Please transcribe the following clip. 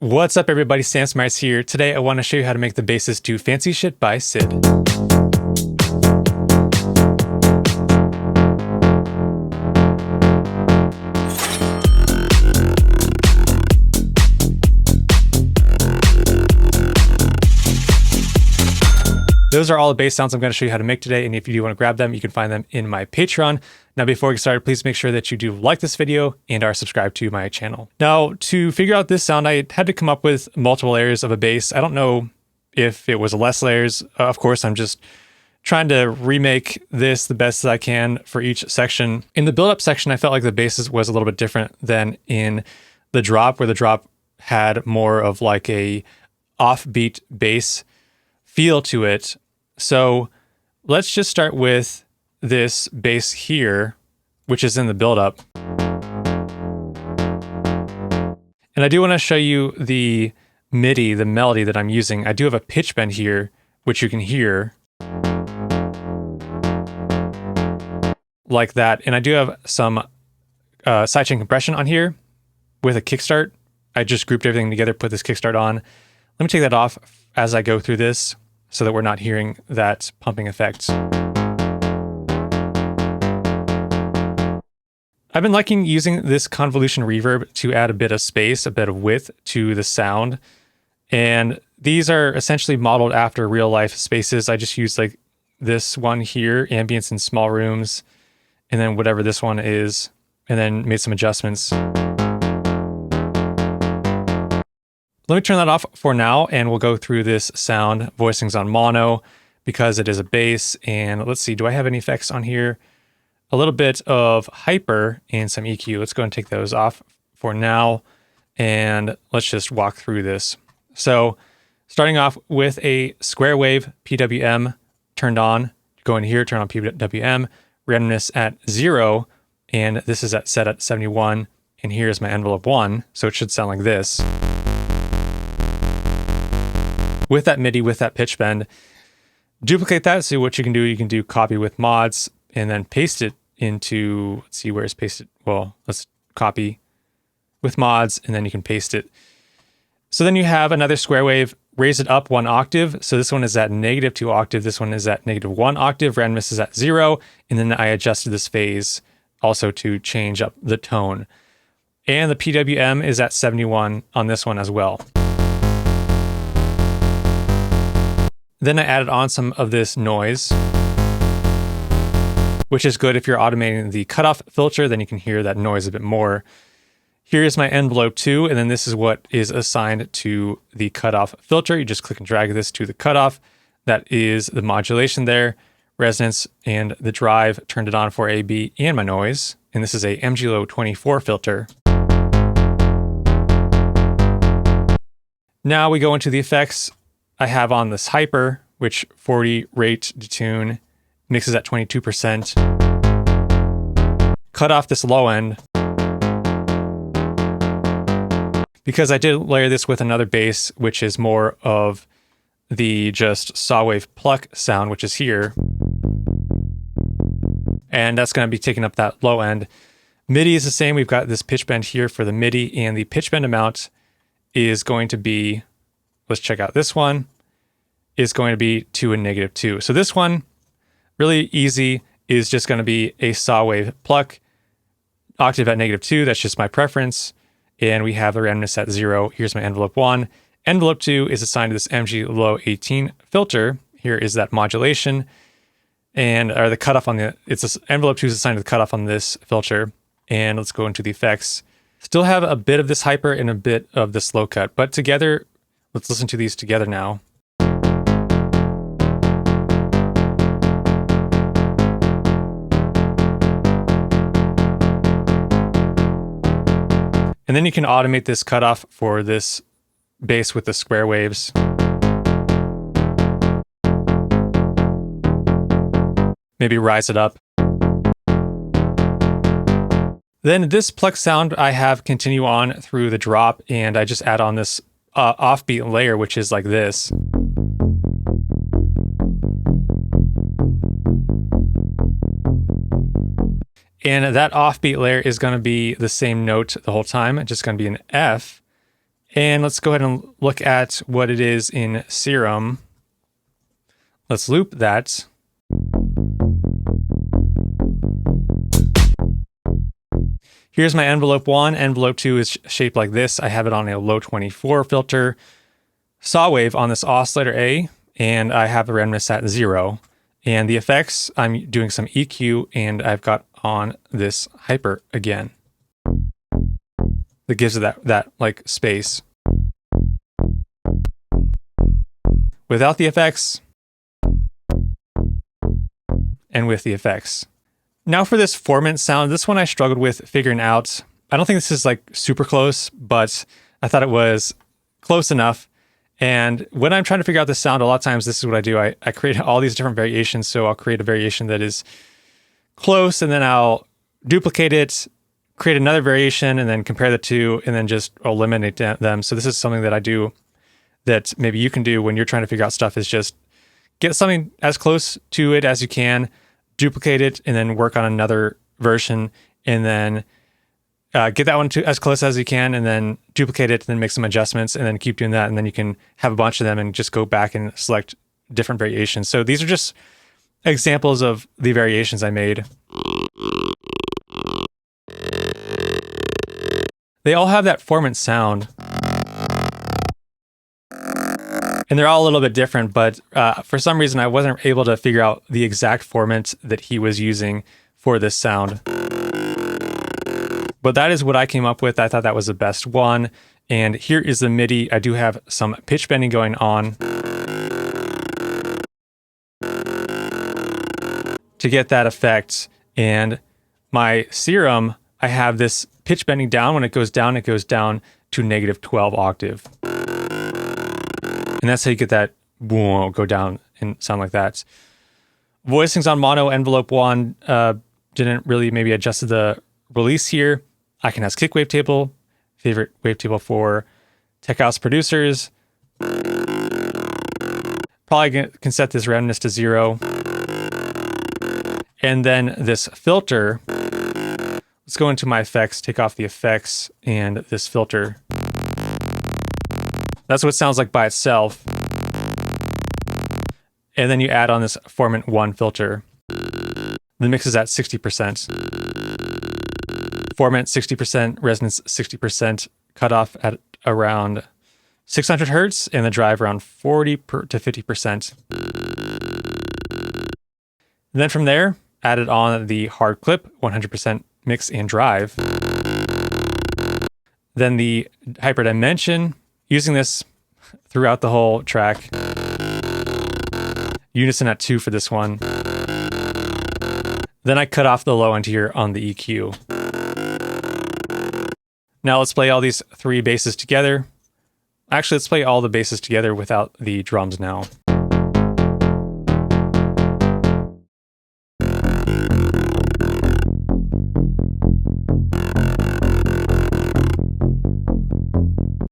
What's up everybody, Smyers here. Today I want to show you how to make the basses to Fancy Shit by Sid. Those are all the bass sounds I'm going to show you how to make today, and if you do want to grab them, you can find them in my Patreon. Now, before we get started, please make sure that you do like this video and are subscribed to my channel. Now, to figure out this sound, I had to come up with multiple layers of a bass. I don't know if it was less layers. Of course, I'm just trying to remake this the best that I can for each section. In the build-up section, I felt like the bass was a little bit different than in the drop, where the drop had more of like a offbeat bass feel to it. So let's just start with this bass here, which is in the buildup. And I do want to show you the MIDI, the melody that I'm using. I do have a pitch bend here, which you can hear like that. And I do have some sidechain compression on here with a kickstart. I just grouped everything together, put this kickstart on. Let me take that off as I go through this, so that we're not hearing that pumping effect. I've been liking using this convolution reverb to add a bit of space, a bit of width to the sound. And these are essentially modeled after real life spaces. I just used like this one here, ambience in small rooms, and then whatever this one is, and then made some adjustments. Let me turn that off for now, and we'll go through this sound. Voicing's on mono because it is a bass. And let's see, do I have any effects on here? A little bit of hyper and some EQ. Let's go and take those off for now, and let's just walk through this. So starting off with a square wave PWM turned on. Go in here, turn on PWM, randomness at 0, and this is set at 71, and here's my envelope 1, so it should sound like this. With that MIDI, with that pitch bend, duplicate that. So what you can do copy with mods and then paste it into, let's see, where is pasted? Well, let's copy with mods and then you can paste it. So then you have another square wave, raise it up 1 octave. So this one is at -2 octave. This one is at -1 octave. Randomness is at 0. And then I adjusted this phase also to change up the tone. And the PWM is at 71 on this one as well. Then I added on some of this noise, which is good if you're automating the cutoff filter, then you can hear that noise a bit more. Here's my envelope 2, and then this is what is assigned to the cutoff filter. You just click and drag this to the cutoff. That is the modulation there, resonance, and the drive. Turned it on for AB and my noise. And this is a MG-Low 24 filter. Now we go into the effects. I have on this hyper, which 40 rate detune, mixes at 22%. Cut off this low end, because I did layer this with another bass, which is more of the just saw wave pluck sound, which is here. And that's going to be taking up that low end. MIDI is the same. We've got this pitch bend here for the MIDI, and the pitch bend amount is going to be, let's check out this one, is going to be 2 and -2. So this one, really easy, is just going to be a saw wave pluck, octave at -2. That's just my preference. And we have the randomness at 0. Here's my envelope 1. Envelope 2 is assigned to this MG-Low 18 filter. Here is that modulation, and or the cutoff on the, envelope 2 is assigned to the cutoff on this filter. And let's go into the effects. Still have a bit of this hyper and a bit of the slow cut, but together, let's listen to these together now. And then you can automate this cutoff for this bass with the square waves. Maybe rise it up. Then this Pluck sound I have continue on through the drop, and I just add on this offbeat layer, which is like this. And that offbeat layer is going to be the same note the whole time. It's just going to be an F. And let's go ahead and look at what it is in Serum. Let's loop that. Here's my envelope 1. Envelope 2 is shaped like this. I have it on a low 24 filter, saw wave on this oscillator A, and I have the randomness at 0. And the effects, I'm doing some EQ, and I've got on this hyper again. That gives it that like space. Without the effects, and with the effects. Now for this formant sound, this one I struggled with figuring out. I don't think this is like super close, but I thought it was close enough. And when I'm trying to figure out the sound, a lot of times this is what I do. I create all these different variations. So I'll create a variation that is close, and then I'll duplicate it, create another variation, and then compare the two, and then just eliminate them. So this is something that I do that maybe you can do when you're trying to figure out stuff, is just get something as close to it as you can, duplicate it, and then work on another version, and then get that one to as close as you can, and then duplicate it, and then make some adjustments, and then keep doing that, and then you can have a bunch of them and just go back and select different variations. So these are just examples of the variations I made. They all have that formant sound, and they're all a little bit different, but for some reason I wasn't able to figure out the exact formant that he was using for this sound. But that is what I came up with. I thought that was the best one. And here is the MIDI. I do have some pitch bending going on to get that effect. And my Serum, I have this pitch bending down. When it goes down to -12 octave. And that's how you get that whoa, go down and sound like that. Voicing's on mono, envelope 1. Didn't really maybe adjusted the release here. I can ask kick wavetable, favorite wavetable for tech house producers. Probably can set this randomness to 0. And then this filter, let's go into my effects, take off the effects and this filter. That's what it sounds like by itself. And then you add on this formant 1 filter. The mix is at 60%. Formant 60%, resonance 60%, cutoff at around 600 hertz, and the drive around 40 to 50%. And then from there, added on the hard clip, 100% mix and drive. Then the hyperdimension, using this throughout the whole track. Unison at 2 for this one. Then I cut off the low end here on the EQ. Now let's play all these 3 basses together. Actually, let's play all the basses together without the drums now.